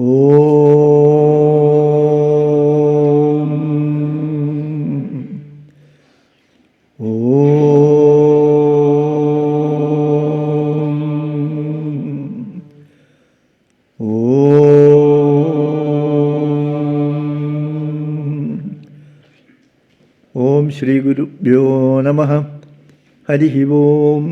ഓം ശ്രീ ഗുരുഭ്യോ നമഃ. ഹരി ഓം.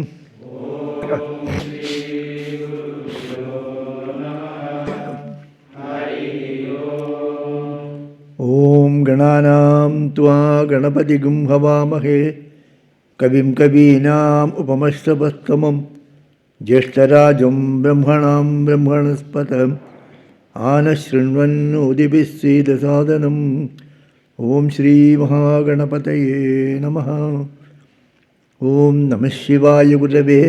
ഓം ഗണാനാം ത്വാ ഗണപതിഗും ഹവാമഹേ കവിം കവീനാം ഉപമശ്രവസ്തമം ജ്യേഷ്ഠരാജം ബ്രഹ്മണാം ബ്രഹ്മണസ്പത ആനശൃണ്വന്നോതിഭിः സീദസാദനം. ഓം ശ്രീ മഹാഗണപതയേ നമഃ. ഓം നമഃ ശിവായ ഗുരവേ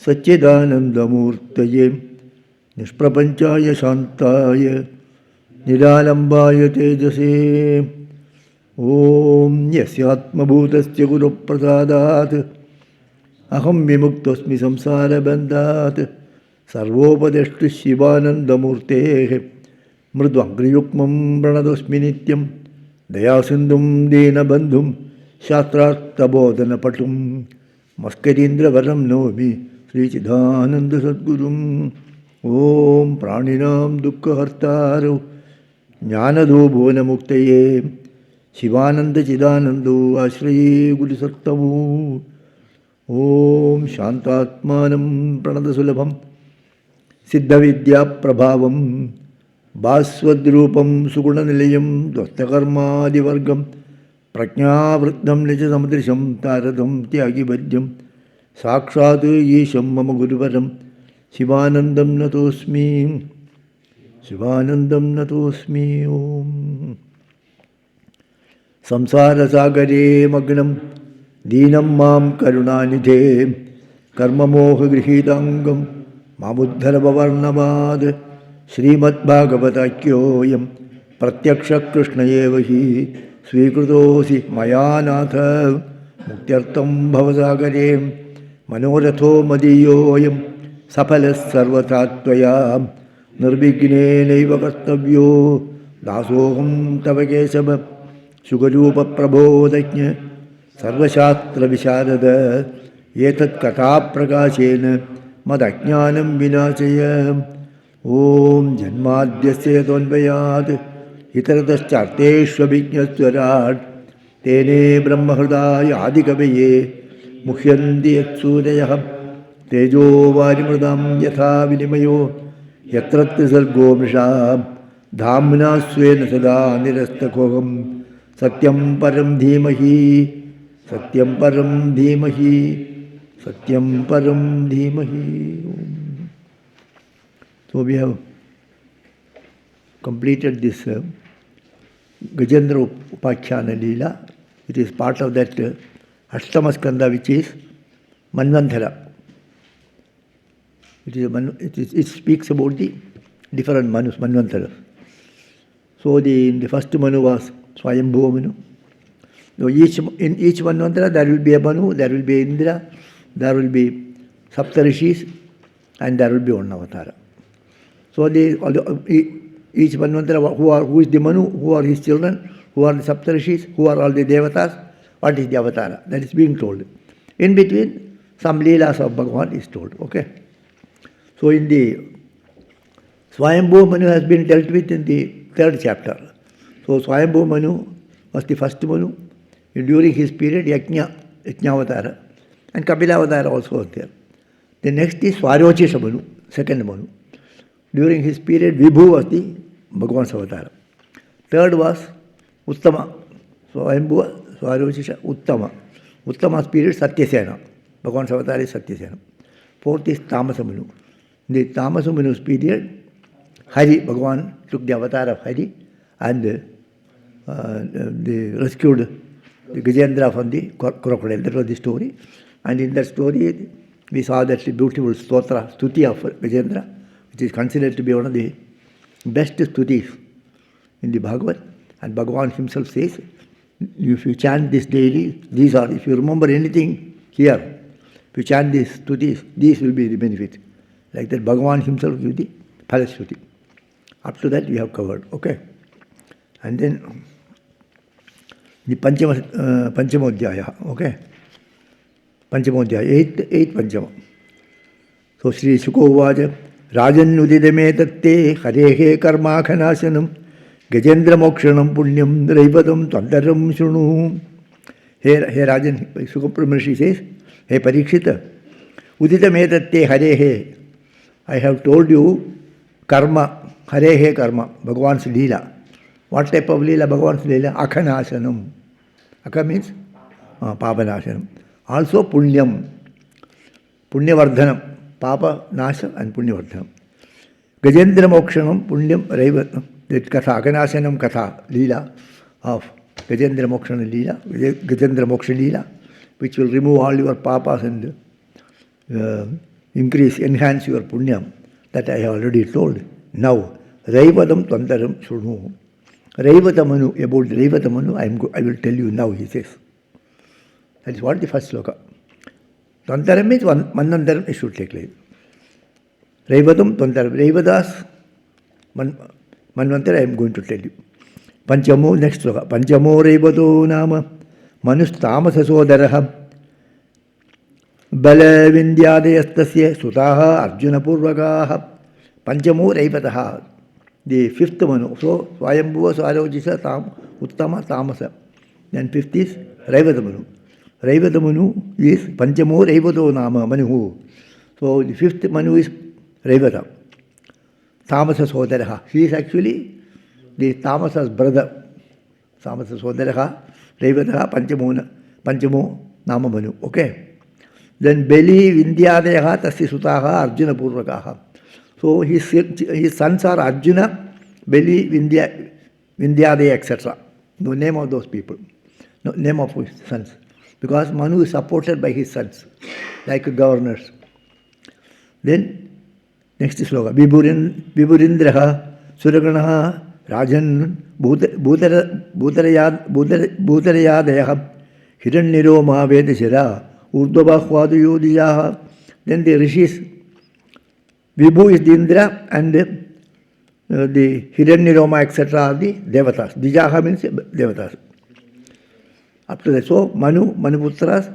സച്ചിദാനന്ദമൂർത്തയേ നിഷ്പ്രപഞ്ചായ ശാന്തായ നിരാലംബായ തേജസേ. ഓം യസ്യാത്മഭൂതസ്യ ഗുരുപ്രസാദാത് അഹം വിമുക്തോസ്മി സംസാരബന്ധാത്. സർവോപദേഷ്ടു ശിവാനന്ദമൂർത്തേഃ മൃദ്വംഗ്രിയുഗ്മം പ്രണതോസ്മി നിത്യം. ദയാസിന്ധും ദീനബന്ധും ശാസ്ത്രാർത്ഥബോധനപട്ടും മസ്കരീന്ദ്രവരം നോമി ശ്രീചിദാനന്ദസദ്ഗുരും. ഓം പ്രാണിനാം ദുഃഖഹർത്താരോ ജ്ഞാനദോ ഭുവനമുക്തയേ ശിവാനന്ദചിദാനന്ദോ ആശ്രയേ ഗുരുസത്തമോ. ഓം ശാന്താത്മാനം പ്രണതസുലഭം സിദ്ധവിദ്യാപ്രഭാവം ഭാസ്വദ്രൂപം സുഗുണനിലയം ദ്വസ്തകർമാദിവർഗം പ്രജ്ഞാവൃദ്ധം നിജസമദൃശം താരതം ത്യാഗിഭജ്യം സാക്ഷാത് ഈശം മമ ഗുരുവരം ശിവാനന്ദം നതോസ്മി. ശിവാനന്ദം നതോസ്മി. ഓം സംസാരസാഗരേ മഗ്നം ദീനം മാം കരുണാനിധേ കർമ്മമോഹഗൃഹീതാംഗം മാമുദ്ധരവർണവാത്. ശ്രീമദ്ഭാഗവതാഖ്യോയം പ്രത്യക്ഷകൃഷ്ണയേവ ഹി സ്വീകൃതോസി മയാ നാഥ മുക്ത്യർത്ഥം ഭവസാഗരേ മനോരഥോ മദീയോയം സഫലഃ സർവഥാ ത്വയാ നിർവിഘ്നേനൈവ കർത്തവ്യോ ദാസോഹം തവ കേശവ. സുഖരൂപപ്രബോധജ്ഞ സർവശാസ്ത്രവിശാരദ ഏതത് കഥാപ്രകാശേന മദജ്ഞാനം വിനാശയ. ഓം ജന്മാദ്യസ്യ യതോന്വയാത് ഇതരതശ്ചാർത്തേഷ്വഭിജ്ഞസ്വരാട് തേനേ ബ്രഹ്മഹൃദായ ആദികവയേ മുഹ്യന്തി യത്സൂരയഃ. തേജോ വാരിമൃതാം യഥാ വിനിമയോ യത്ര ത്രിസർഗോ മൃഷാ ധാമ്നാ സ്വേന സദാ നിരസ്തകോഹം. സത്യം പരം ധീമഹി സത്യം പരം ധീമഹി സത്യം പരം ധീമഹി. So we have completed this Gajendra Upakhyana Leela. It is part of that Ashtama Skanda which is Manvantara. It speaks about the different Manus, Manvantara. So the first Manu was Swayambhuva Manu. So in each Manvantara there will be a Manu, there will be Indra, there will be Saptarishis, and there will be one Avatara. So each Manvantara, who is the Manu, who are his children, who are the Saptarishis, who are all the Devatas, what is the Avatara? That is being told. In between, some Leelas of Bhagavan is told. Okay. So in the Swayambhuva Manu has been dealt with in the 3rd chapter. So Swayambhuva Manu was the first Manu. During his period, Yajnavatara and Kapilavatara also was there. The next is Swarochisa Manu, 2nd Manu. During his period, Vibhu was the Bhagavan's Avatara. 3rd was Uttama. Swayambhuva, Swarochisa, Uttama. Uttama's period, Satyasena. Bhagavan's Avatara is Satyasena. 4th is Tamasa Manu. In the Tamasa Manu's period, Hari, Bhagavan took the avatar of Hari and they rescued the Gajendra from the crocodile. That was the story. And in that story, we saw that beautiful stuti of Gajendra, which is considered to be one of the best stutis in the Bhagavad. And Bhagavan himself says, if you chant this daily, these are, if you remember anything here, if you chant these stutis, these will be the benefit. Like that, Bhagavan himself gives the Phalashruti. Up to that we have covered, okay? And then the Panchamodhyaya, okay? Panchamodhyaya, 8 Panchama. So Sri Sukovaja, Rajannudidame tatte harehe karmakhanasyanam Gajendra mokshanam punyam raivatam tvandaram shunu. Here Rajan, Sukapramashi says, Hey Parikshita, Udidame tatte harehe. I have told you karma, harehe karma, Bhagavan's Leela. What type of Leela? Bhagavan's Leela? Akhanasanam. Akha means Papanasanam. Also Punyam. Punyavardhanam. Papa Nasa and Punyavardhanam. Gajendra Mokshanam Punyam Raivatam. That Katha, Akhanasanam Katha, Leela of Gajendra Mokshana Leela, Gajendra Moksha Leela, which will remove all your papas and enhance your Punyam. That I have already told. Now, Raivatam Tvandaram Shunu. Raivatamanu, about Raivatamanu, I will tell you now, he says. That is what the first sloka. Tvandaram means Manvantaram, it should take like. Raivatam Tvandaram. Raivadas, Manvantaram, I am going to tell you. Panchamo, next sloka. Panchamo Raivato Nama, Manustamasa Sodaraha, Bala Vindyadayastasya, Sutaha, Arjuna Purvakaha, Panchamo Raivataha. The fifth Manu. So, Swayambhuva, Swarojisa, Uttama, Tamasa. Then fifth is Raivatamanu. Raivatamanu is Panchamo Raivato Nama, Manu. So, the fifth Manu is Raivata. Tamasa Sodaraha. He is actually the Tamasa's brother. Tamasa Sodaraha, Raivataha, Panchamo Nama Manu. Okay. Then Beli Vindyadayaha, Tasya Sutaha, Arjuna Purvakaha. So his sons are Arjuna, Beli, Vindyadaya, etc. No name of those people. No name of his sons. Because Manu is supported by his sons, like governors. Then, next sloka. Vibhurindraha, Suraganaha, Rajan, Bhutarayadayaha, Hiranniroma, Vedashira, Urdvabhvaduyodiyaha. Then the rishis. Vibhu is the Indra and the Hiranniroma, etc. are the Devatas. Dijaha means Devatas. Up to that. So, Manuputras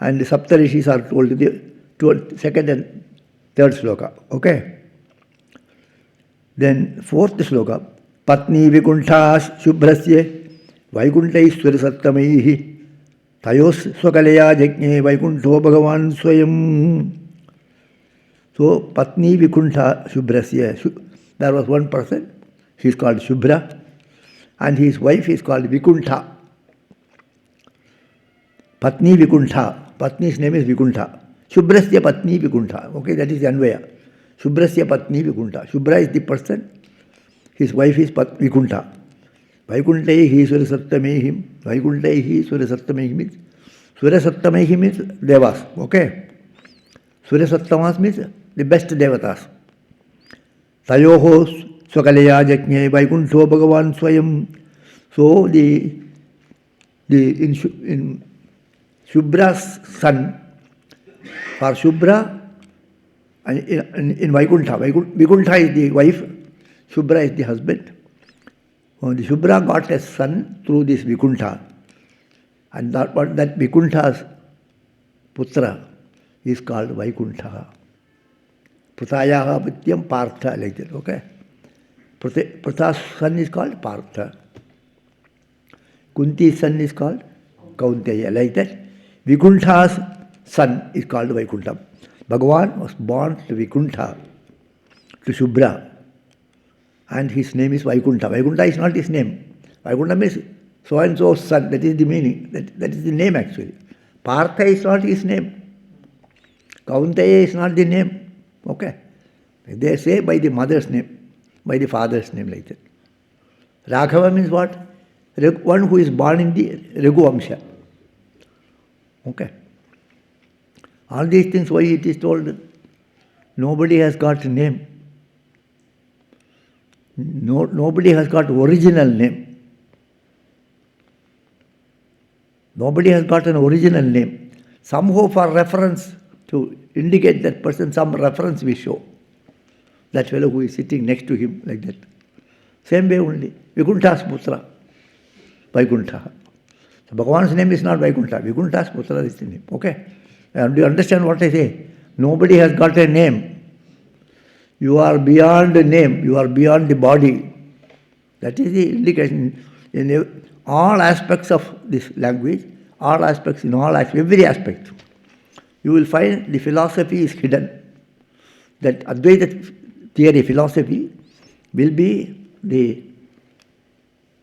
and the Saptarishis are told in the second and third sloka. Okay. Then, fourth sloka. Patni Vikuntha Shubhrasya Vaikuntaishwara Sattamaihi Tayos Swakalaya Jajne Vaikuntho Bhagavan Swayam. So, Patni Vikuntha Shubhrasya. There was one person, he is called Shubhra, and his wife is called Vikuntha. Patni Vikuntha. Patni's name is Vikuntha. Shubhrasya Patni Vikuntha. Okay, that is the Anvaya. Shubhrasya Patni Vikuntha. Shubhra is the person, his wife is Vikuntha. Vaikuntai Sura Sattamehim. Vaikuntai Sura Sattamehim means Sura Sattamehim means Devas. Okay. Sura Sattamas means the best Devatas. Tayoho Swakalaya Jajne Vaikuntho Bhagavan Swayam. So in Shubhra's son, for Shubhra, in Vaikuntha, Vaikuntha is the wife, Shubhra is the husband. The Shubhra got a son through this Vikuntha, and that Vikuntha's putra is called Vaikuntha. Pratayaha Pityam Partha, like that, okay? Pratha's son is called Partha. Kunti's son is called Kaunteya, like that. Vikuntha's son is called Vaikuntha. Bhagavan was born to Vikuntha, to Shubhra, and his name is Vaikuntha. Vaikuntha is not his name. Vaikuntha means so and so's son, that is the meaning, that is the name actually. Partha is not his name. Kaunteya is not the name. Okay. They say by the mother's name, by the father's name, like that. Raghava means what? One who is born in the Raghuvamsha. Okay. All these things, why it is told, nobody has got a name. Nobody has got original name. Nobody has got an original name. Somehow for reference, to indicate that person, some reference we show. That fellow who is sitting next to him, like that. Same way only. Vaikuntha's Putra. Vaikuntha. So Bhagavan's name is not Vaikuntha. Vaikuntha's Putra is the name. Okay? And do you understand what I say? Nobody has got a name. You are beyond the name. You are beyond the body. That is the indication in all aspects of this language, all aspects, in all aspects, every aspect. You will find the philosophy is hidden. That Advaita theory, philosophy, will be the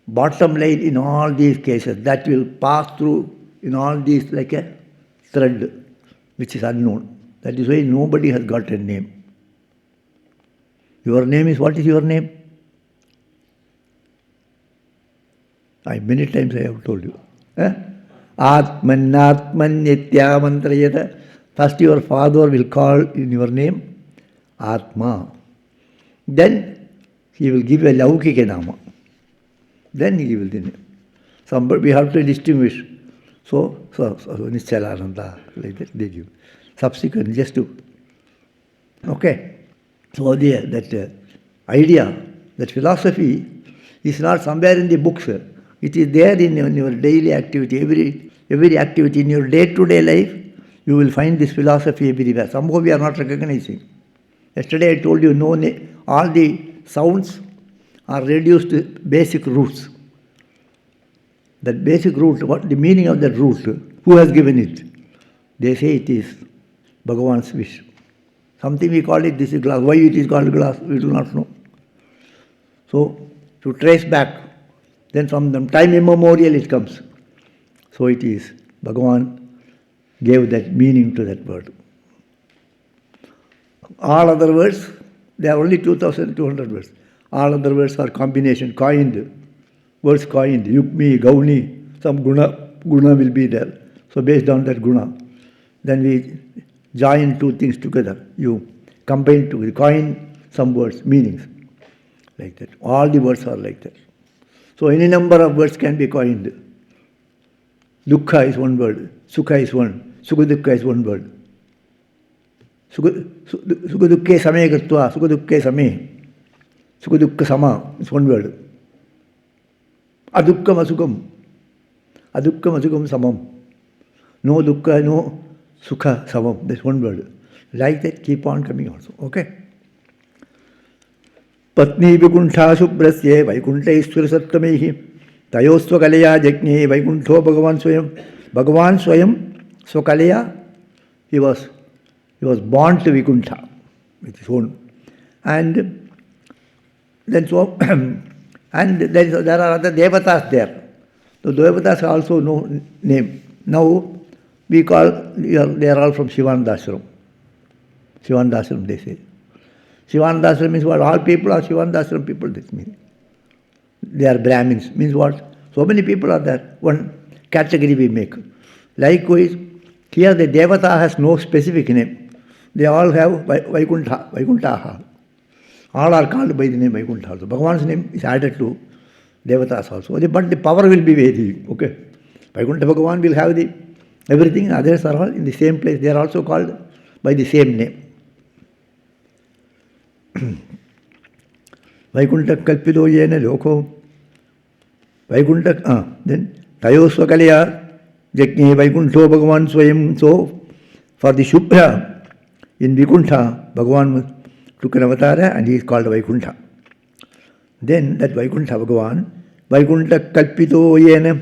bottom line in all these cases. That will pass through in all these like a thread, which is unknown. That is why nobody has got a name. Your name is, what is your name? Many times I have told you. Atman, Atman, Nitya, Mantrayata. First your father will call in your name, Atma. Then he will give a Laukika Nama. Then he will the name. Somebody, we have to distinguish. So Nischalananda, like that they give. Subsequent, just to. Okay. So that idea, that philosophy is not somewhere in the books. It is there in your daily activity. Every activity in your day-to-day life, you will find this philosophy everywhere. Somehow we are not recognizing. Yesterday I told you, all the sounds are reduced to basic roots. That basic root, what the meaning of that root, who has given it? They say it is Bhagavan's wish. Something we call it, this is glass. Why it is called glass, we do not know. So, to trace back, then from the time immemorial it comes. So it is, Bhagavan gave that meaning to that word. All other words, there are only 2,200 words. All other words are combination, coined. Words coined, Yukmi, Gauni, some guna will be there. So based on that guna, then we join two things together. You combine together, coin some words, meanings. Like that. All the words are like that. So any number of words can be coined. Dukkha is one word, Sukha is one, Sukha is one word. Sukha same gatva, Sukha same. Sukha sama is one word. Adukkam asukam samam. No dukkha, no sukha samam. That's one word. Like that, keep on coming also. Okay? Patni Vikuntha Subrasye Vaikuntha Iswara Sattvamehi Tayosva Kalaya Jagni Vaikuntho Bhagavan Swayam. Bhagavan Swayam Swakalaya, he was born to Vikuntha with his own. And then so and there are other devatas there. The devatas also no name. Now we call, they are all from Sivananda Ashram. Sivananda Ashram they say. Sivananda Ashram means what? All people are Sivananda Ashram people, this means. They are Brahmins. Means what? So many people are there. One category we make. Likewise, here the Devata has no specific name. They all have Vaikuntha. All are called by the name Vaikuntha also. Bhagavan's name is added to Devatas also. But the power will be Vedi. Okay. Vaikuntha Bhagavan will have the everything. Others are all in the same place. They are also called by the same name. Vaikuntha kalpido yena loko. Vaikuntha, then Tayosva kalaya Jagni Vaikuntho Bhagavan Swayam. So, for the Shubhra, in Vaikuntha, Bhagavan took an avatar and he is called Vaikuntha. Then that Vaikuntha Bhagavan, Vaikuntha kalpito yena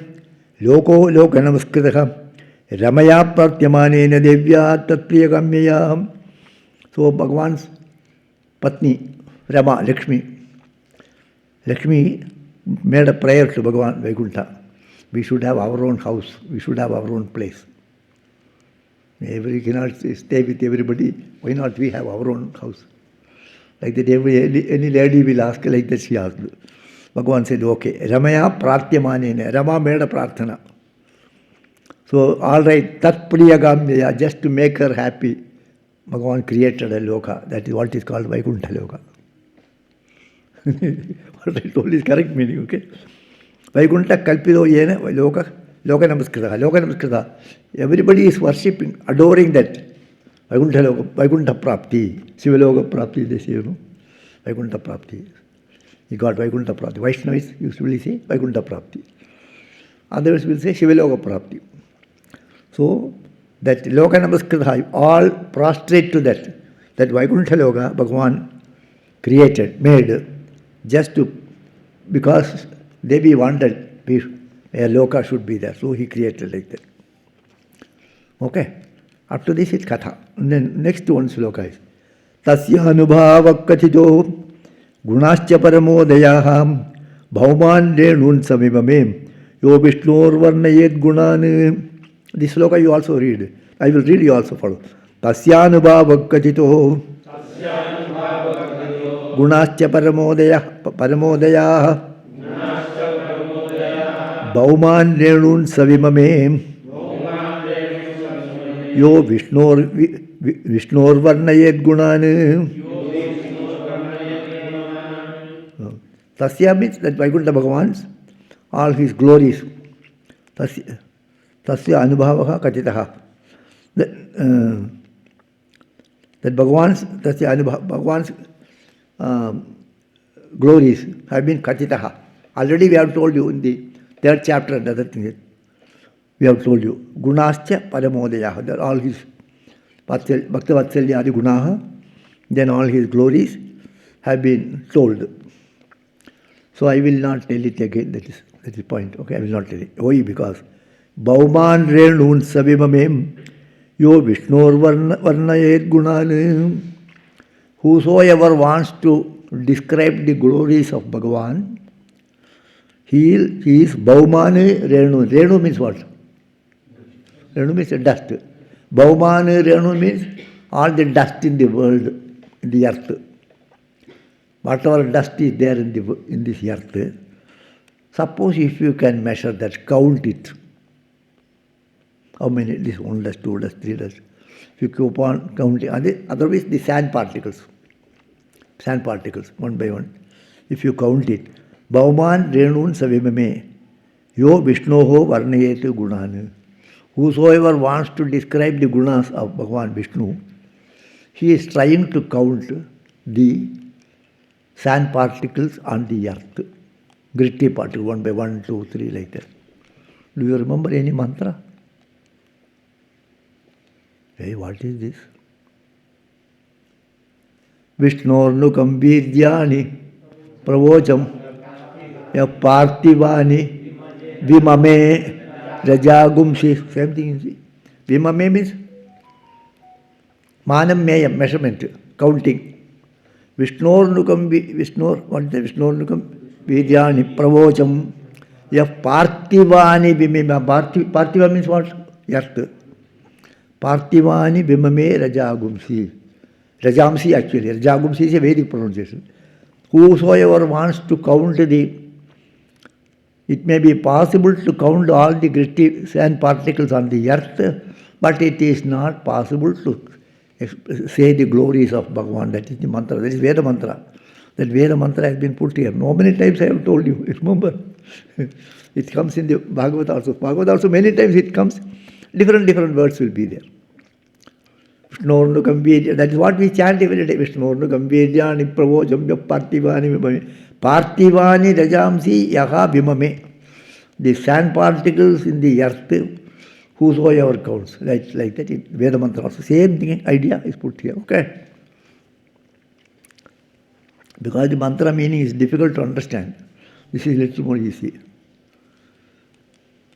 loko namaskritaka ramaya pratyamanena devya tatpriyagamyaya. So Bhagavan's Patni, Rama, Lakshmi made a prayer to Bhagavan Vaikuntha. We should have our own house. We should have our own place. We cannot stay with everybody. Why not we have our own house? Like that, any lady will ask like that, she asked. Bhagavan said, okay. Ramaya pratyamanena. Rama made a prarthana. So, all right, tat priyagamya, just to make her happy, Bhagavan created a loka. That is what is called Vaikuntha loka. What I told is correct meaning, okay? Vaikuntha kalpido yena loka namaskritaka. Everybody is worshipping, adoring that. Vaikuntha Prapti, Sivaloka Prapti, they say, Vaikuntha Prapti. He got Vaikuntha Prapti. Vaishnavas usually say Vaikuntha Prapti. Others will say Shivaloka Prapti. So, that Loka Namaskritha, all prostrate to that. That Vaikuntha Loka, Bhagavan created, made, just to, because Devi wanted a Loka should be there. So he created like that. Okay. Up to this is Katha. And then next one sloka is Tasya Anubhava Katito Gunascha Paramodayaham Bhauman Renun Samimame Yo Vishnur Varnayet Gunan. This sloka you also read. I will read, you also follow. Tasya Anubhava Katito Gunascha Paramodayah Bhauman Renun Savimame Yo Vishnor Varnayet Gunan. Tasya means that Vaikuntha Bhagavan's, all his glories. Tasya Anubhavaha Katitaha. That Bhagavan's glories have been Katitaha. Already we have told you in the third chapter and other things. We have told you, Gunascha Paramodaya, that all his Bhaktavatsalya Adi Gunaha, then all his glories have been told. So I will not tell it again, that is the point. Okay, I will not tell it. Why? Because Bhauman Renun Savimamem Yo Vishnur Varnayet Gunan. Whosoever wants to describe the glories of Bhagavan, he is Bhaumane Renu. Renu means what? Renu means dust. Bhaumane Renu means all the dust in the world, in the earth. Whatever dust is there in this earth, suppose if you can measure that, count it. How many? This one dust, two dust, three dust. If you keep on counting, otherwise the sand particles, one by one. If you count it, Bhauman Renun Savimame Yo Vishnoho Varnayetu Gunan. Whosoever wants to describe the gunas of Bhagavan Vishnu, he is trying to count the sand particles on the earth. Gritty particles, one by one, two, three, like that. Do you remember any mantra? Hey, what is this? Vishnornukam Vidyani Pravocham Ya Parthivani Vimame Rajagumshi. Same thing you see. Vimame means Manam Mayam, measurement, counting. Vishnornukam Vidyani Pravocham Ya Parthivani Vimame. Parthiva means what? Earth. Parthivani Vimame Rajagumshi. Rajamsi actually. Rajagumsi is a Vedic pronunciation. Whosoever wants to count it may be possible to count all the gritty sand particles on the earth, but it is not possible to say the glories of Bhagavan. That is the mantra. That is Veda mantra. That Veda mantra has been put here. How many times I have told you? Remember? It comes in the Bhagavata also. Bhagavata also many times it comes. Different words will be there. That is what we chant every day. Vishnornukam Vidyani Pravojam Parthivani Vimame. Parthivani Rajamsi Yaha Vimame. The sand particles in the earth, whosoever counts. Like that in Veda mantra also. Same thing, idea is put here. Okay? Because the mantra meaning is difficult to understand. This is little more easy.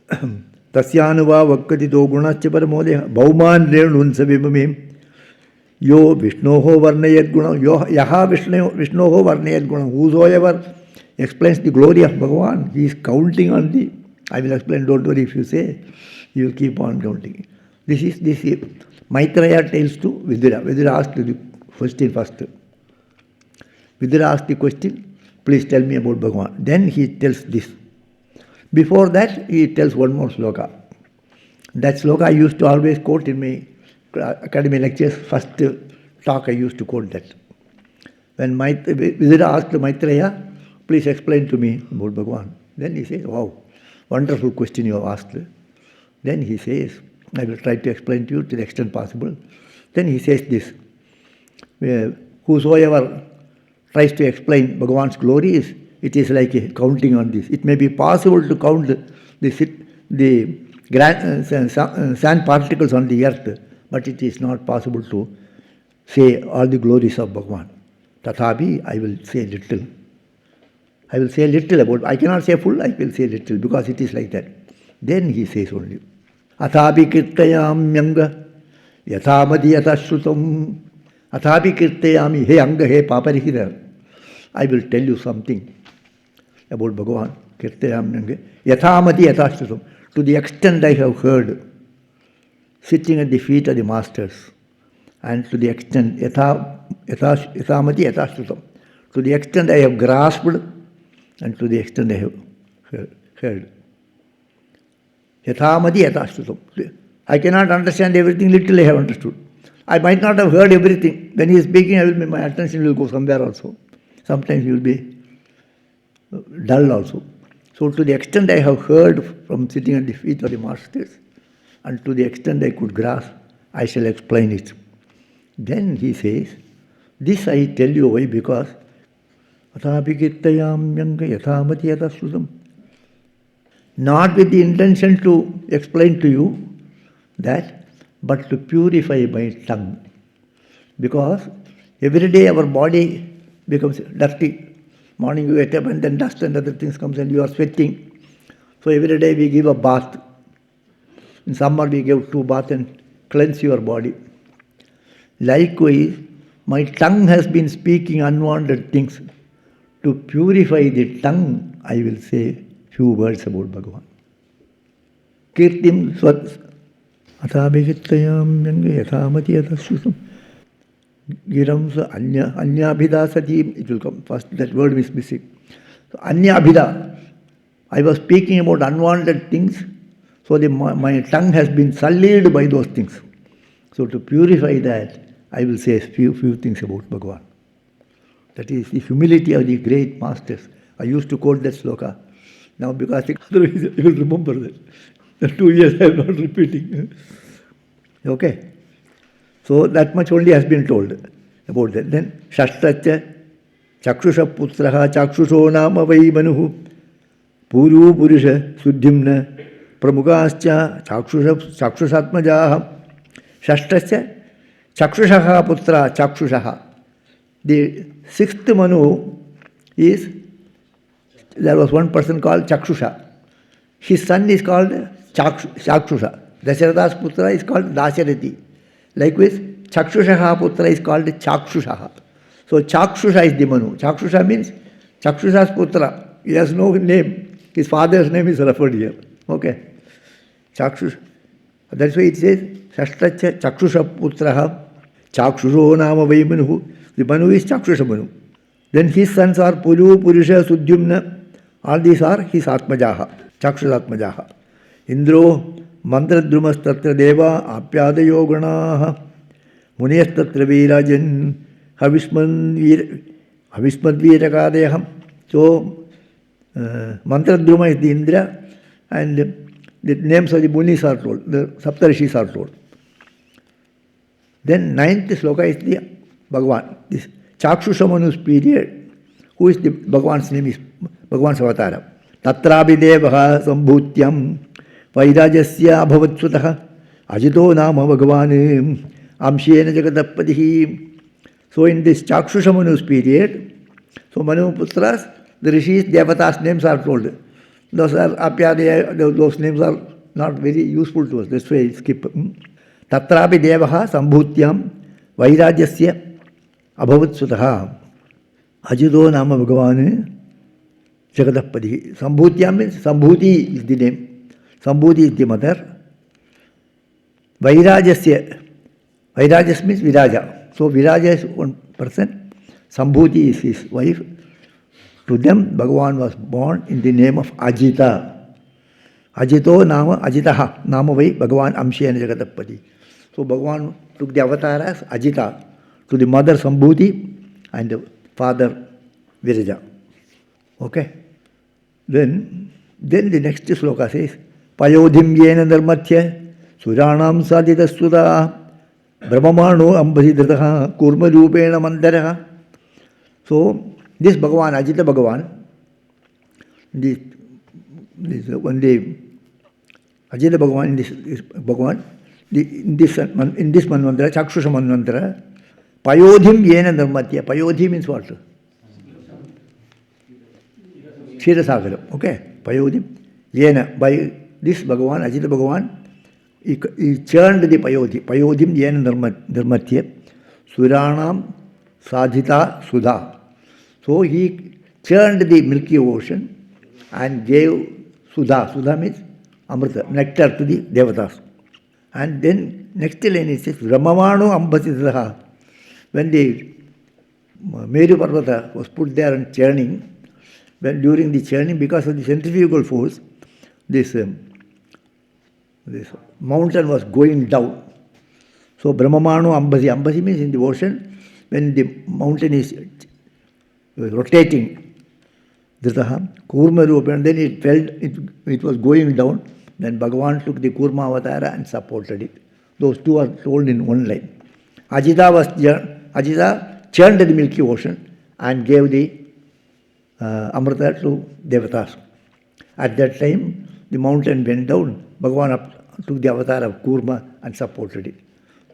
Tasyanuva Vakkatito Gunacha Paramodeha Bhauman Renun Savimamim Yo Vishnoho Varnayat Guna Yaha Vishnoho Varnayat Guna. Whosoever explains the glory of Bhagavan, he is counting on the. I will explain, don't worry if you say, you will keep on counting. This is Maitreya tells to Vidura. Vidura asked the question first. Vidura asked the question, please tell me about Bhagavan. Then he tells this. Before that, he tells one more sloka. That sloka I used to always quote in my academy lectures. First talk I used to quote that. When Vidura asked Maitreya, please explain to me about Bhagavan. Then he says, wow, wonderful question you have asked. Then he says, I will try to explain to you to the extent possible. Then he says this, whosoever tries to explain Bhagavan's glories, it is like counting on this. It may be possible to count the sand particles on the earth, but it is not possible to say all the glories of Bhagavan. Tathapi, I will say little. I will say little about, I cannot say full, I will say little, because it is like that. Then he says only, Athapi kirtayamyanga yathamadi yatashrutam. Athapi kirtayami, hey anga, hey paparihira. I will tell you something about Bhagavan. Kirtayamyanga yathamadi yatashrutam. To the extent I have heard, sitting at the feet of the masters, and to the extent yathamadi yatashrutam. To the extent I have grasped, and to the extent I have heard. Yathamadi yatashrutam. I cannot understand everything, little I have understood. I might not have heard everything. When he is speaking, my attention will go somewhere also. Sometimes he will be dull also. So to the extent I have heard from sitting at the feet of the masters, and to the extent I could grasp, I shall explain it. Then he says, this I tell you why, because not with the intention to explain to you that, but to purify my tongue. Because every day our body becomes dirty. Morning you wake up and then dust and other things comes and you are sweating. So every day we give a bath. In summer we give 2 baths and cleanse your body. Likewise, my tongue has been speaking unwanted things. To purify the tongue, I will say few words about Bhagavan. Kirtim swat athabhigittayam yanga yathamati yatashrutam giram sa anyabhida satim. It will come first, that word is missing. So anyabhida, I was speaking about unwanted things, so my tongue has been sullied by those things. So to purify that, I will say a few things about Bhagavan. That is the humility of the great masters. I used to quote that sloka. Now because otherwise you will remember that. The 2 years I am not repeating. Okay. So that much only has been told about that. Then Shashtacha Chakshusha Putraha Chakshusho Nama Vai Manuhu Puru Purusha Suddhimna Pramukhascha Chakshushatmajaha Shashtacha Chakshushaha Putra Chakshushaha. The 6th Manu is, there was one person called Chakshusha. His son is called Chakshusha. Dasharatha's Putra is called Dasharati. Likewise, Chakshushaha Putra is called Chakshushaha. So Chakshusha is the Manu. Chakshusha means Chakshusha's Putra. He has no name. His father's name is referred here. Okay. Chakshusha. That's why it says, Shashtacha Chakshusha Putraha Chakshusho Nama Vai Manu. The Manu is Chakshusha Manu. Then his sons are Puru, Purusha, Suddhyumna. All these are his Atmajaha, Chakshusatmajaha. Indro, Mantradrumas Tatra Deva, Apyadayo Ganaha, Muniyas Tatra Virajan, Havismad Virakadeham. So, Mantradruma is the Indra, and the names of the Munis are told, the Saptarishis are told. Then 9th sloka is the Bhagavan. This Chakshusha Manu's period, who is the Bhagavan's name is Bhagavan's avatara. Tatrabidevaha sambhutyam vairajasya abhavatsutaha ajito nama Bhagavan amshena jagatapadihi. So in this Chakshusha Manu's period, so Manu Putras, the rishis, devatas names are told. Those are apyadaya, those names are not very useful to us. That's why I skip. Tatrabidevaha sambhutyam vairajasya abhavatsutaha ajito nama Bhagavan jagatapadihi. Sambhutyam means Sambhuti is the name. Sambhuti is the mother. Vairajasya. Vairajas means Viraja. So Viraja is one person. Sambhuti is his wife. To them, Bhagavan was born in the name of Ajita. Ajito nama Ajitaha. Nama vai Bhagavan Amshena Jagatapati. So Bhagavan took the avatar as Ajita to the mother Sambhuti and the father Viraja. Okay. Then the next sloka says, Payodhim yena dharmathya suranam sadhita sudha brahmamano ambasidrataha kurma rupena mandaraha. So this Bhagavan, Ajita Bhagavan, One day, Ajita Bhagavan, Bhagavan, in this Manvantara, Chakshusha Manvantara, Payodhim Yena Dharmatya. Payodhi means what? Kshetrasagara. Okay. Payodhim Yena. By this Bhagavan, Ajita Bhagavan, he churned the Payodhi. Payodhim Yena Dharmatya. Suranam Sadhita Sudha. So he churned the Milky Ocean and gave Sudha. Sudha means Amrita, nectar to the Devatas. And then next line it says, Ramamanu Ambasitaha. When the Meru Parvata was put there and churning, when during the churning, because of the centrifugal force, this mountain was going down. So Brahmamanu Ambasi. Ambasi means in the ocean, when the mountain is rotating, Dhitaha, Kurma Rupa, and then it felt it was going down. Then Bhagavan took the Kurma Avatara and supported it. Those two are told in one line. Ajita churned the Milky Ocean and gave the Amrita to Devatas. At that time, the mountain went down. Bhagavan took the avatar of Kurma and supported it.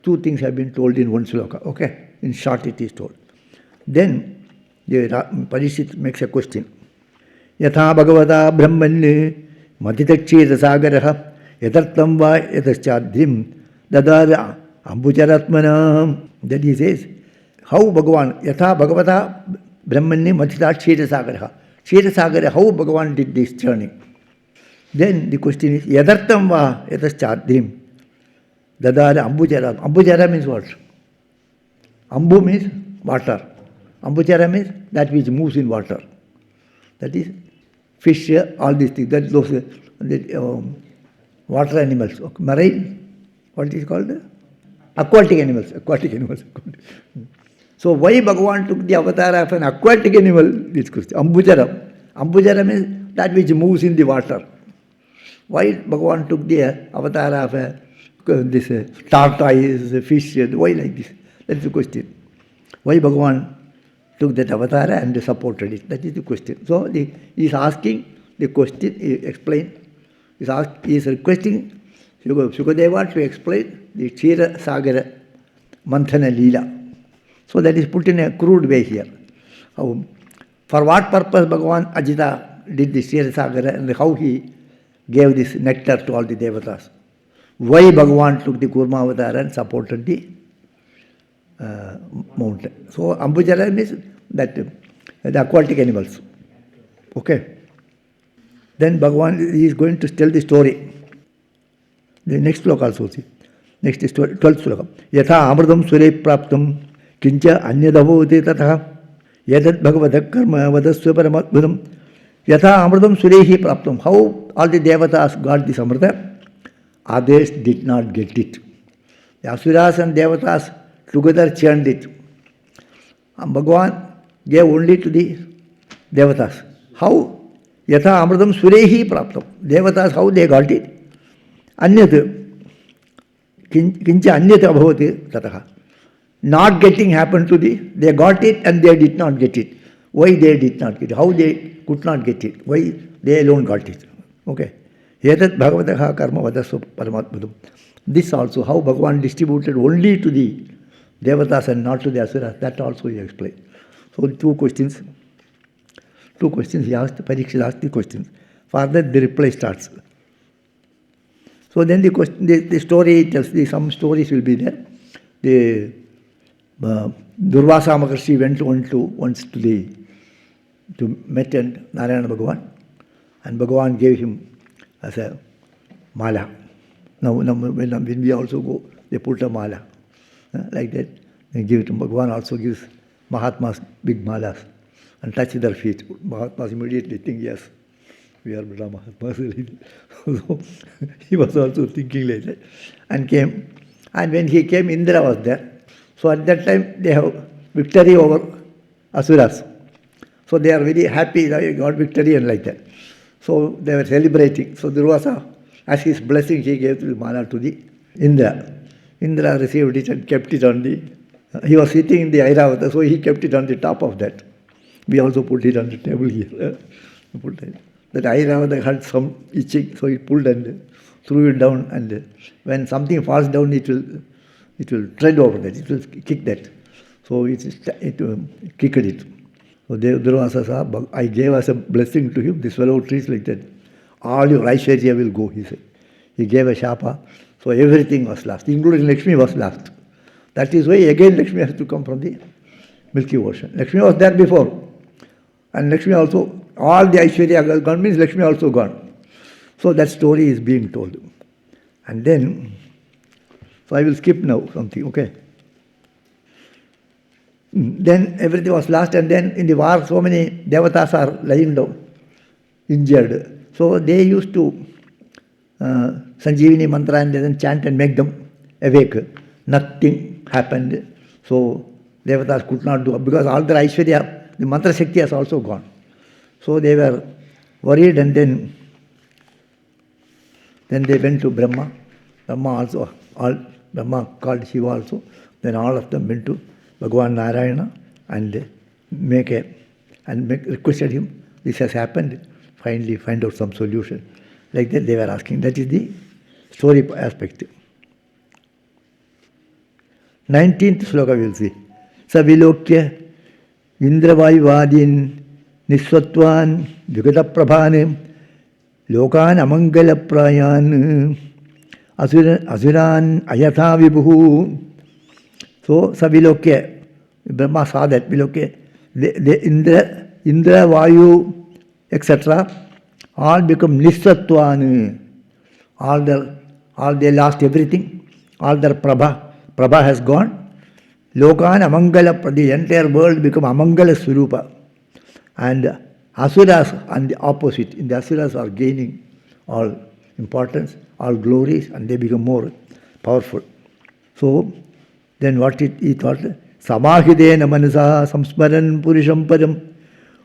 Two things have been told in one sloka. Okay? In short it is told. Then, the Parishit makes a question. Yatha Bhagavata Brahmanye Matitakshetra Sagaraha Yatartam va Yataschadhim Dadara Ambucharatmana. Then he says, how Bhagavan, Yatha Bhagavata Brahmanye Matitakshetra Sagaraha. Kshetra Sagara, how Bhagavan did this journey? Then the question is, Yadartam va Yataschadhim Dadara Ambuchara. Ambuchara means what? Ambu means water. Ambuchara means that which moves in water. That is fish, all these things. That those water animals. Marine, what is called? Aquatic animals. Aquatic animals. So why Bhagavan took the avatar of an aquatic animal? This question. Ambuchara. Ambuchara means that which moves in the water. Why Bhagavan took the avatar of this tortoise, fish? Why like this? That's the question. Why Bhagavan took that avatar and supported it? That is the question. So he is asking the question, he explained. He is requesting Shukadeva to explain the Kshira Sagara Manthana Leela. So that is put in a crude way here. For what purpose Bhagavan Ajita did the Kshira Sagara and how he gave this nectar to all the Devatas. Why Bhagavan took the Kurma avatar and supported the mountain. So Ambujara means that the aquatic animals. Okay. Then Bhagavan is going to tell the story. The next sloka also see. Next is 12th sloka. Yatha amradam sure praptam kincha anyadavoti tatha yadat bhagavata karma vadasya paramatmadam yatha amradam surehi praptam. How all the devatas got this amrita? Others did not get it. The asuras and devatas together churned it. And Bhagavan gave only to the devatas. How? Yatha amradam surehi praptam. Devatas, how they got it? Anyat. Kincha anyat abhavati tataha. Not getting happened to they got it and they did not get it. Why they did not get it? How they could not get it? Why they alone got it? Okay. Yadat bhagavataha karma vadasva paramatmadam. This also, how Bhagavan distributed only to the Devatas and not to the Asuras, that also he explained. So two questions he asked, Parikshit asked the questions. Further the reply starts. So then the story tells, some stories will be there. The Durvasa Maharshi went once to meet and Narayana Bhagavan, and Bhagavan gave him as a mala. Now when we also go, they put a mala. Like that, they give it to Bhagavan also gives Mahatmas big malas and touch their feet. Mahatmas immediately think, yes, we are Buddha Mahatmas. So he was also thinking like that and came. And when he came, Indra was there. So at that time they have victory over Asuras. So they are very happy that he got victory and like that. So they were celebrating. So Durvasa, as his blessing, he gave the mala to the Indra. Indra received it and kept it on he was sitting in the Airavata, so he kept it on the top of that. We also put it on the table here. that Airavata had some itching, so he pulled and threw it down, and when something falls down, it will tread over that, it will kick that. So it kicked it. So Durvasa said, I gave as a blessing to him, this fellow treats like that. All your Aishwarya will go, he said. He gave a shapa, so everything was lost, including Lakshmi was lost. That is why again Lakshmi has to come from the Milky Ocean. Lakshmi was there before, and Lakshmi also, all the Aishwarya gone means Lakshmi also gone. So that story is being told. And then, so I will skip now something, okay. Then everything was lost, and then in the war so many devatas are lying down, injured. So they used to Sanjeevani mantra and then chant and make them awake. Nothing happened. So devatas could not do, because all the Aishwarya, the mantra Shakti has also gone. So they were worried, and then they went to Brahma. Brahma called Shiva also. Then all of them went to Bhagavan Narayana and requested him, this has happened, finally find out some solution. Like that they were asking. That is the story aspect. 19th sloka we will see. Savilokya Indravayvadin Niswatvan Vigata Prabhane Lokan Amangala Prayan Asuran Ayatha Vibhu. So Savilokya, Brahma saw that Vilokya, the Indra, Vayu, etc. all become Nisatwan. All they lost everything. All their Prabha has gone. Lokan Amangala, the entire world become Amangala Swarupa. And Asuras on the opposite. In the Asuras are gaining all importance, all glories, and they become more powerful. So then what he thought? Samahidena manasa samsmaran purisham padam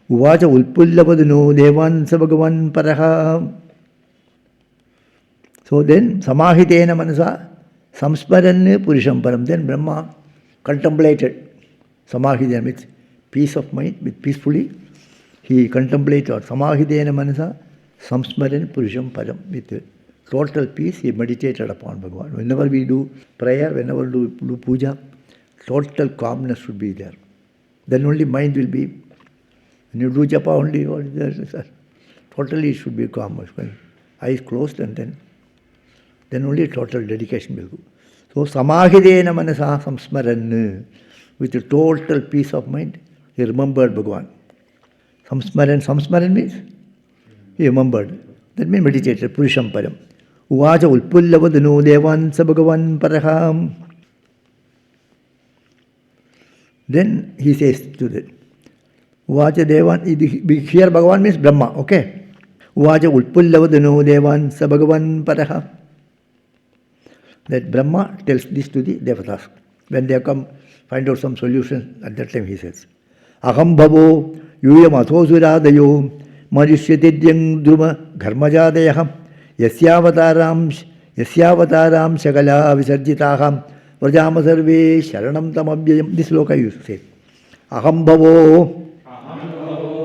uvacha ulpullavadano devan sabhagavan paraha. So then samahidena manasa samsmaran purisham param. Then Brahma contemplated. Samahidena means peace of mind, with peacefully he contemplated. Samahidena manasa samsmaran purisham param. With total peace he meditated upon Bhagavan. Whenever we do prayer, whenever we do puja, total calmness should be there. Then only mind will be, when you do japa only, totally it should be calm. Eyes closed, and then only total dedication will go. So samahidena manasa samsmaran, with a total peace of mind, he remembered Bhagavan. Samsmaran means he remembered. That means meditated, Purisham Param. Uvacha ulpullavadano devan sabhagavan paraham. Then he says to that, Uvacha devan, here Bhagavan means Brahma, okay? Uvacha ulpullavadano devan sabhagavan paraham. That Brahma tells this to the Devatas. When they come, find out some solution, at that time he says, Aham bhavo yuyam athosuradayo Marishyatidyang druma gharmajadayaham yasyavataram shakala visarjitaham vrajama sarve sharanam tamabhyayam. This sloka you say. Aham bhavo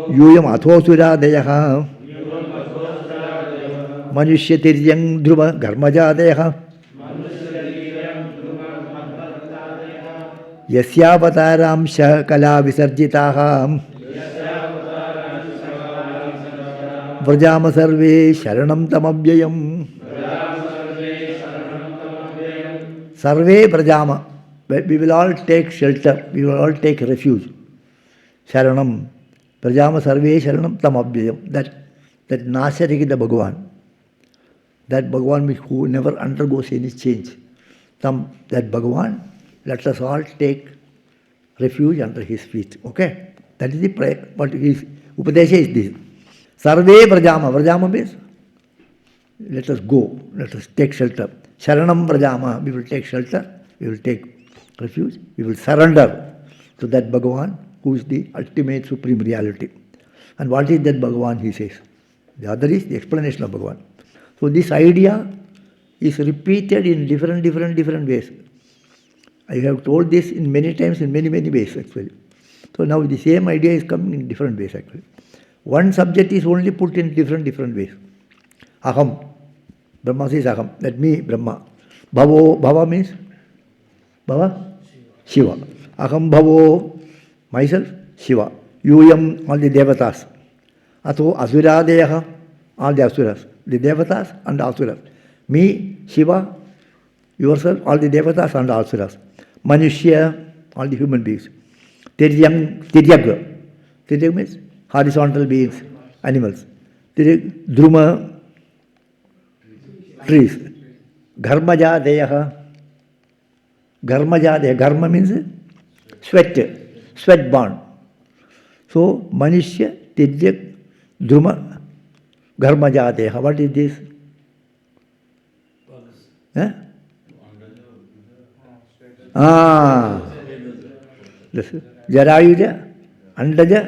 yuyam athosuradayah Marishyatidyang druma gharmajadayah yasyavataram shakala visarjitaham Vrajama sarve sharanam tamabhyayam. Sarve vrajama. We will all take shelter. We will all take refuge. Sharanam. Vrajama sarve sharanam tamabhyayam. That Nasharikita Bhagavan. That Bhagavan who never undergoes any change. That Bhagavan, let us all take refuge under his feet. Okay? That is the prayer. But his Upadesha is this. Sarve Vrajama. Vrajama means let us go, let us take shelter. Sharanam Vrajama. We will take shelter, we will take refuge, we will surrender to that Bhagavan who is the ultimate supreme reality. And what is that Bhagavan, he says? The other is the explanation of Bhagavan. So this idea is repeated in different ways. I have told this in many times in many ways actually. So now the same idea is coming in different ways actually. One subject is only put in different ways. Aham. Brahma says Aham. That me, Brahma. Bhava means? Bhava? Shiva. Aham Bhavo. Myself, Shiva. Yuyam, all the devatas. Ato Asuradeyaha, all the asuras. The devatas and the asuras. Me, Shiva, yourself, all the devatas and the asuras. Manushya, all the human beings. Tiryag means horizontal beings, animals. Druma, trees. Gharmaja deyaha. Gharma means sweat born. So, Manushya, Tiryag, Druma, Gharmaja deyaha. What is this? Huh? Jarayuja, Andaja,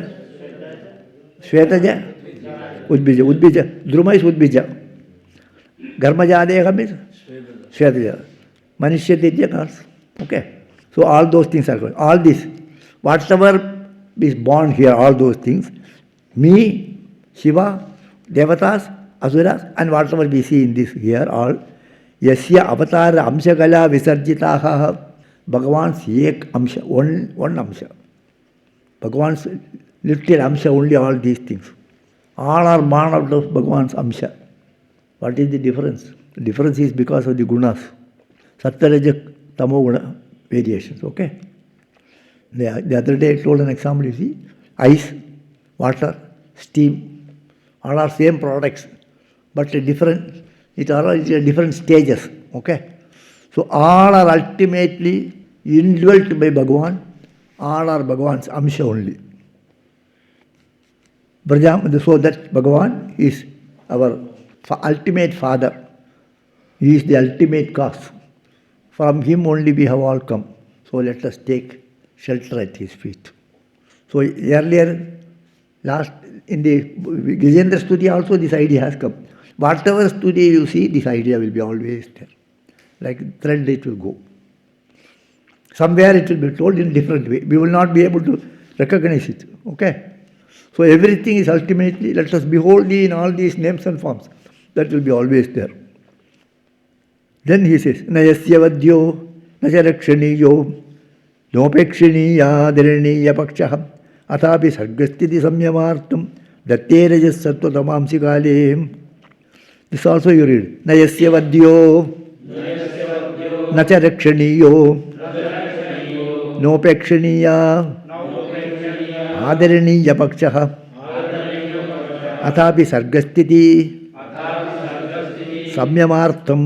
Shvetaja, Udbija. Druma is Udbija. Gharmajadeha means Shvetaja. Manushya Tiryag. Okay. So all those things are going. All this, whatever is born here, all those things, me, Shiva, Devatas, Asuras, and whatever we see in this here, all Yasya avatar amshagala visarjitaha. Bhagavan's ek amsha, one amsha. Bhagavan's little amsha, only all these things. All are born out of Bhagavan's amsha. What is the difference? The difference is because of the gunas. Sattva, Tamo guna variations, okay? The other day I told an example, you see, ice, water, steam, all are same products, but different, it are different stages, okay? So all are ultimately indwelt by Bhagavan, all are Bhagavan's amsha only. So that Bhagavan is our ultimate father. He is the ultimate cause. From him only we have all come. So let us take shelter at his feet. So earlier, in the Gajendra Stuti also this idea has come. Whatever stuti you see, this idea will be always there. Like thread it will go. Somewhere it will be told in different way. We will not be able to recognize it. Okay? So everything is ultimately, let us behold thee in all these names and forms. That will be always there. Then he says, Nayasya vadyo, nacharakshaniyo, nopekshaniya, dharaniya pakshaham, athapi sargastiti samyamartam, datterajas sattva tamamsi kale. This also you read. Nayasya vadyo, nacharakshaniyo, nopekshaniya, adaraniya pakshah, athapi sargastiti samyamartam,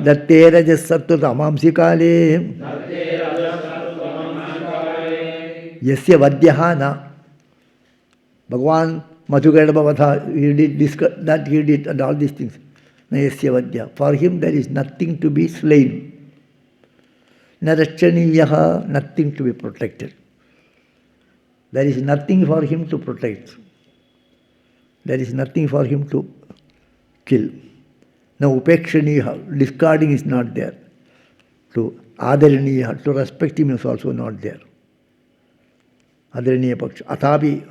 datterajas sattva tamamsi kale. Yasya vadyaha na. Bhagavan Bhagavata, he did discuss that, he did, and all these things. Na yasya vadya. For him there is nothing to be slain. Na rachaniyaha, nothing to be protected. There is nothing for him to protect. There is nothing for him to kill. Now upekshaniya, discarding is not there. To adaraniya, to respect him is also not there. Adaraniya paksha. Athapi,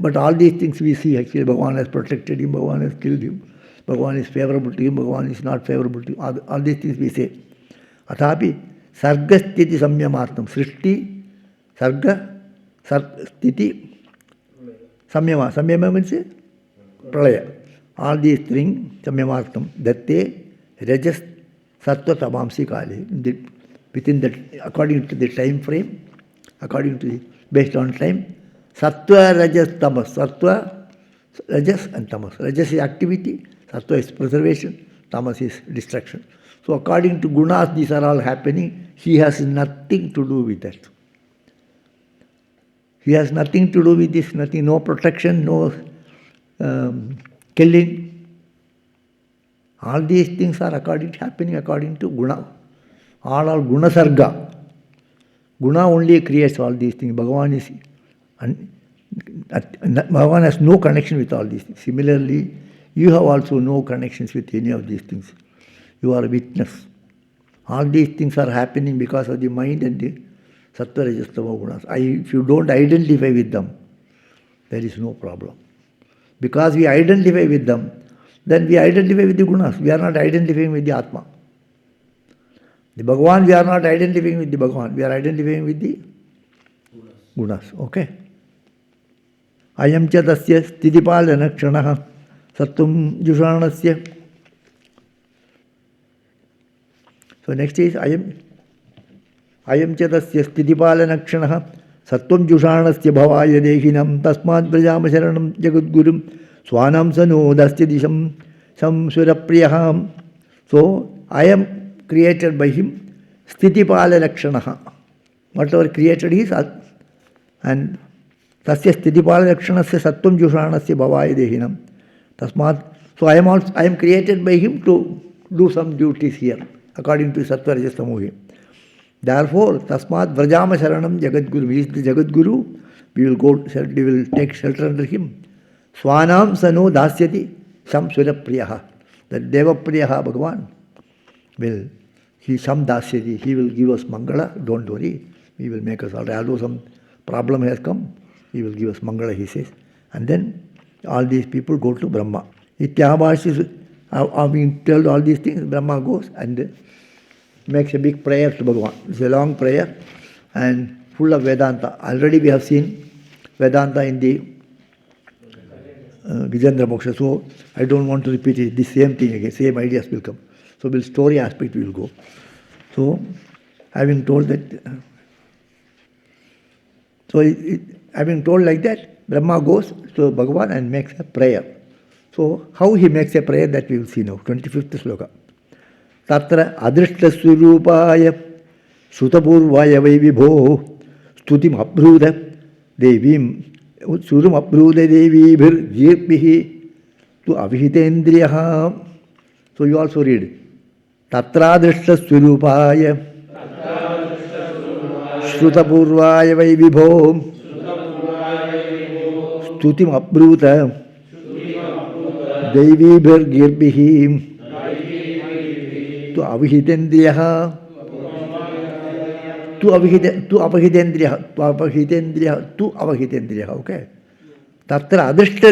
but all these things we see, actually Bhagavan has protected him, Bhagavan has killed him, Bhagavan is favorable to him, Bhagavan is not favorable to him. All these things we say. Athapi, sargasthiti samyamartam. Srishti, sarga, sthiti, samyama. Samyama means pralaya. All these things, samyamartam, datte, rajas, sattva tamamsi kale. Within that, according to the time frame, according to the, based on time, sattva, rajas, tamas. Sattva, rajas and tamas. Rajas is activity, sattva is preservation, tamas is destruction. So according to gunas, these are all happening. He has nothing to do with that. He has nothing to do with this, nothing, no protection, no killing. All these things are happening according to guna. All are guna sarga. Guna only creates all these things. Bhagavan has no connection with all these things. Similarly, you have also no connections with any of these things. You are a witness. All these things are happening because of the mind and the sattva, rajas, tamo gunas. If you don't identify with them, there is no problem. Because we identify with them, then we identify with the gunas. We are not identifying with the Atma. The Bhagavan, we are not identifying with the Bhagavan. We are identifying with the gunas. Okay? Ayam cha tasya sthitipalana kshanaha sattum jushanasya. So next is ayam cha tasya sthitipalana kshanaha sattum jushanasya bhavaya dehinam tasmad brajama sharanam jagadgurum swanam sano dasya disham sam surapriyaham. So I am created by him sthitipalana kshanaha. Whatever created is and tasya sthitipalakshana sattvam jushanasya bhavaya dehinam. Tasmat. So I am created by him to do some duties here, according to Sattva Rajas Tamohi. Therefore, tasmat vrajama sharanam jagadguru. He is the Jagadguru. We will take shelter under him. Swanam sano dasyati sam surapriyaha. The Devapriyaha Bhagavan will, sam dasyati. He will give us mangala. Don't worry. He will make us all right. Although some problem has come, he will give us mangala, he says. And then all these people go to Brahma. Ityahabhasis are being told all these things. Brahma goes and makes a big prayer to Bhagavan. It's a long prayer and full of Vedanta. Already we have seen Vedanta in the Gajendra Moksha. So I don't want to repeat it. The same thing again. Same ideas will come. So the story aspect will go. So having told that, having told like that, Brahma goes to Bhagavan and makes a prayer. So how he makes a prayer, that we will see now. 25th sloka. Tatra adrishta surupaya sutapurvaya Y.V.F.A stutim abhrudha devim surum abhrudha devibhir jirpihi tu avihitendriyaha. So you also read. Tatra adrishta surupaya Shrutapurvaya Y.V.F.A Stutim Abruta Devibhir Girbihim Tu Avihitendriyaha Tu Avahitendriyaha. Okay. Tatra Adrishta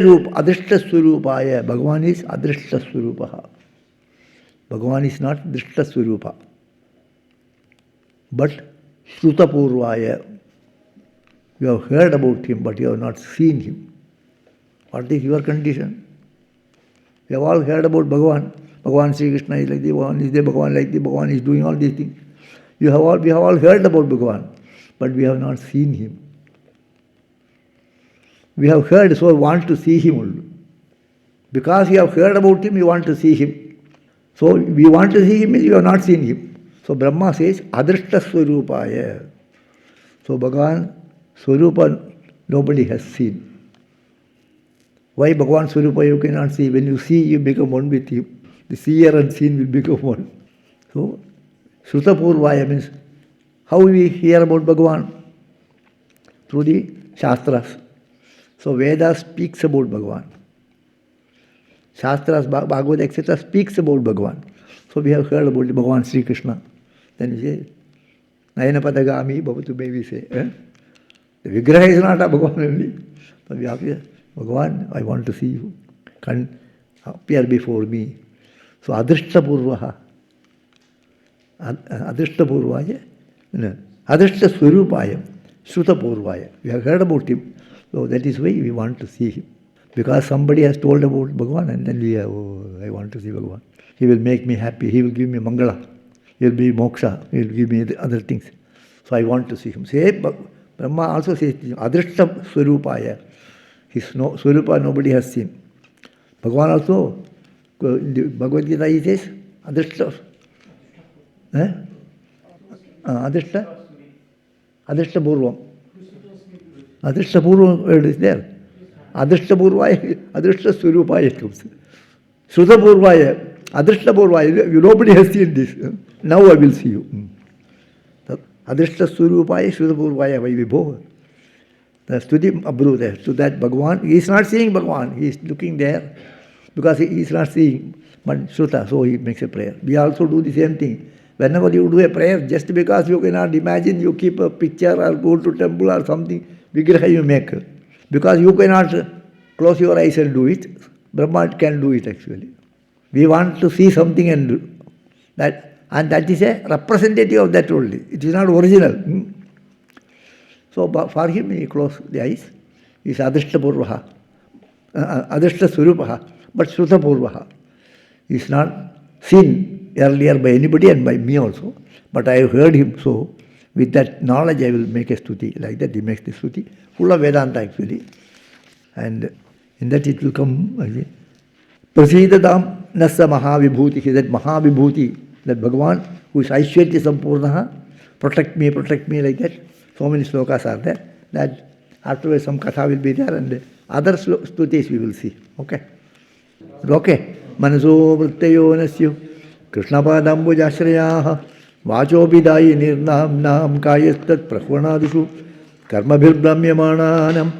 Surupaya. Bhagavan is Adrishta Surupaha. Bhagavan is not Drishta Surupa, but Shrutapurvaya. You have heard about him, but you have not seen him. What is your condition? We have all heard about Bhagavan. Bhagavan Sri Krishna is like this, Bhagavan is there, Bhagavan like this, Bhagavan is doing all these things. We have all heard about Bhagavan, but we have not seen him. We have heard, so we want to see him only. Because you have heard about him, you want to see him. So we want to see him, you have not seen him. So Brahma says, Adrishta Swarupaya. So Bhagavan Swarupa nobody has seen. Why Bhagavan Swarupa you cannot see? When you see, you become one with him. The seer and seen will become one. So Shrutapurvaya means how we hear about Bhagavan? Through the Shastras. So Veda speaks about Bhagavan. Shastras, Bhagavata, etc. speaks about Bhagavan. So we have heard about Bhagavan Sri Krishna. Then we say, Nayana Padagami Bhavatu, may we say. The Vigraha is not a Bhagavan only. But we have to say, Bhagavan, I want to see you. Can appear before me. So Adrishta Purvaha. Adrishta Purvaya. Adrishta Swarupaya. Shruta Purvaya. We have heard about him. So that is why we want to see him. Because somebody has told about Bhagavan and then we have, I want to see Bhagavan. He will make me happy. He will give me Mangala. He will be moksha. He will give me the other things. So I want to see him. Say, Brahma also says, Adrishta Swarupaya. His Swarupa nobody has seen. Bhagavan also, in the Bhagavad Gita he says, Adrishta. Adrishta Purvam. Adrishta Purvam word is there. Adrishta Purvaya, Adrishta Swarupaya comes. Shruta Purvaya, Adrishta Purvaya, nobody has seen this. Now I will see you. Adrishta Swarupaya, Shruta Purvaya, Y.V.F.A. The Studim Abru there. So that Bhagavan, he is not seeing Bhagavan, he is looking there because he is not seeing but Shruta, so he makes a prayer. We also do the same thing. Whenever you do a prayer, just because you cannot imagine, you keep a picture or go to temple or something, Vigraha you make. Because you cannot close your eyes and do it. Brahma can do it actually. We want to see something and do that, and that is a representative of that only. It is not original. So for him, he closed the eyes. He is Adrishta Purvaha, Adrishta Swarupaha, but Shruta Purvaha. He is not seen earlier by anybody and by me also. But I have heard him, so with that knowledge I will make a stuti. Like that he makes the stuti, full of Vedanta actually. And in that it will come again. Prasidadam nasa Mahavibhuti, that Mahavibhuti, that Bhagavan, who is Aishwarya Sampurnaha, protect me, like that. So many slokas are there. That afterwards some katha will be there and other stutis we will see. Okay? Okay. Manaso Vrittayo Nasyu Krishnapadambujashrayah Vachobidayi Nirnam Nam Kayastat Prahvanadishu Karmabhirbramyamananam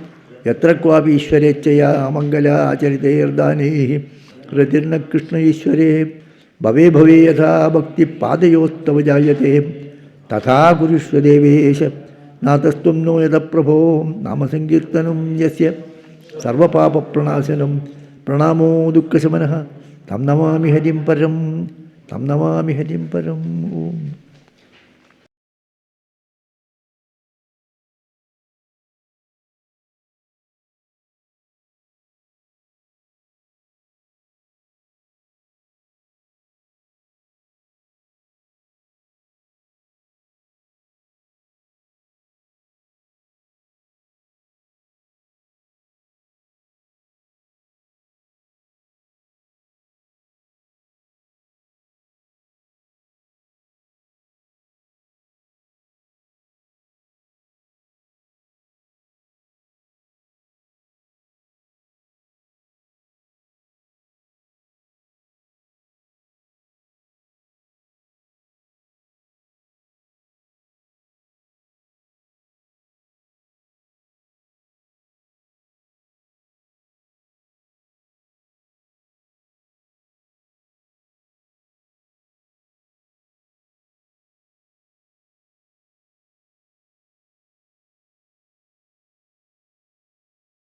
Yatra Kwapi Ishwarechaya Mangala Chariteirdanehi Ratirna Krishna Ishware Bhave Bhave Yatha Bhakti Padayostava Jayate Tatha Gurushva Devesha Natastum no Yata Prabho Nama Sankirtanam Yasya Sarva Papa Pranasanam Pranamo Dukkha Samanaha Tam Namami Hadim Param Om